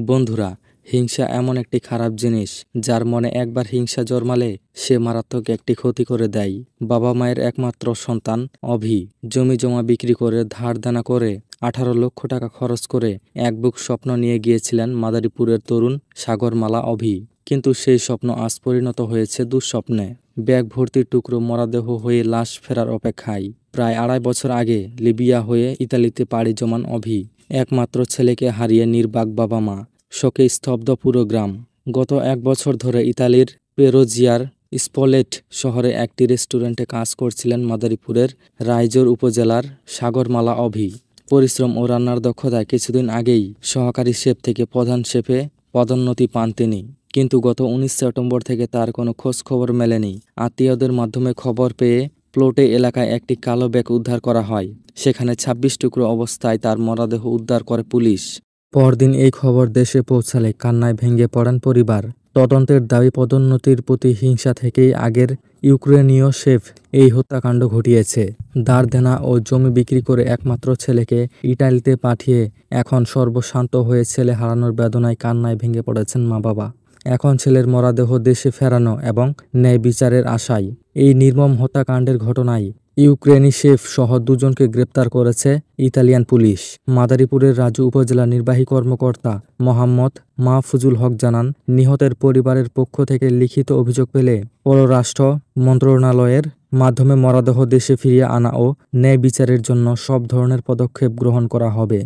বন্ধুরা, হিংসা এমন একটি খারাপ জিনিস যার মনে একবার হিংসা জন্মালে সে মারাত্মক একটি ক্ষতি করে দেয়। বাবা মায়ের একমাত্র সন্তান অভি জমি জমা বিক্রি করে ধার দেনা করে 18 লক্ষ টাকা খরচ করে এক বুক স্বপ্ন নিয়ে গিয়েছিলেন মাদারীপুরের তরুণ সাগরমালা অভি। কিন্তু সেই স্বপ্ন আজ পরিণত হয়েছে দুঃস্বপ্নে। ব্যাগ ভর্তি টুকরো মরদেহ হয়ে লাশ ফেরার অপেক্ষায়। প্রায় 2.5 বছর আগে লিবিয়া হয়ে ইতালিতে পাড়ি জমান অভি একমাত্র ছেলেকে হারিয়ে নির্বাক বাবা মা, শোকে স্তব্ধ পুরো গ্রাম। গত 1 বছর ধরে ইতালির পেরোজিয়ার স্পলেট শহরে একটি রেস্টুরেন্টে কাজ করছিলেন মাদারীপুরের রাইজোর উপজেলার সাগরমালা অভি। পরিশ্রম ও রান্নার দক্ষতায় কিছুদিন আগেই সহকারী শেফ থেকে প্রধান শেফে পদোন্নতি পান তিনি। কিন্তু গত 19 সেপ্টেম্বর থেকে তার কোনো খোঁজ খবর মেলেনি। আত্মীয়দের মাধ্যমে খবর পেয়ে প্লটে এলাকায় একটি কালো ব্যাগ উদ্ধার করা হয়। সেখানে 26 টুকরো অবস্থায় তার মরদেহ উদ্ধার করে পুলিশ। পরদিন এই খবর দেশে পৌঁছালে কান্নায় ভেঙে পড়েন পরিবার। তদন্তের দাবি, পদোন্নতির প্রতি হিংসা থেকেই আগের ইউক্রেনীয় শেফ এই হত্যাকাণ্ড ঘটিয়েছে। ধার দেনা ও জমি বিক্রি করে একমাত্র ছেলেকে ইটালিতে পাঠিয়ে এখন সর্বশান্ত হয়ে ছেলে হারানোর বেদনায় কান্নায় ভেঙে পড়েছেন মা বাবা। এখন ছেলের মরদেহ দেশে ফেরানো এবং ন্যায় বিচারের আশায়। এই নির্মম হত্যাকাণ্ডের ঘটনায় ইউক্রেনি শেফ সহ 2 জনকে গ্রেপ্তার করেছে ইতালিয়ান পুলিশ। মাদারীপুরের রাজু উপজেলা নির্বাহী কর্মকর্তা মোহাম্মদ মাহফুজুল হক জানান, নিহতের পরিবারের পক্ষ থেকে লিখিত অভিযোগ পেলে পররাষ্ট্র মন্ত্রণালয়ের মাধ্যমে মরদেহ দেশে ফিরিয়ে আনা ও ন্যায় বিচারের জন্য সব ধরনের পদক্ষেপ গ্রহণ করা হবে।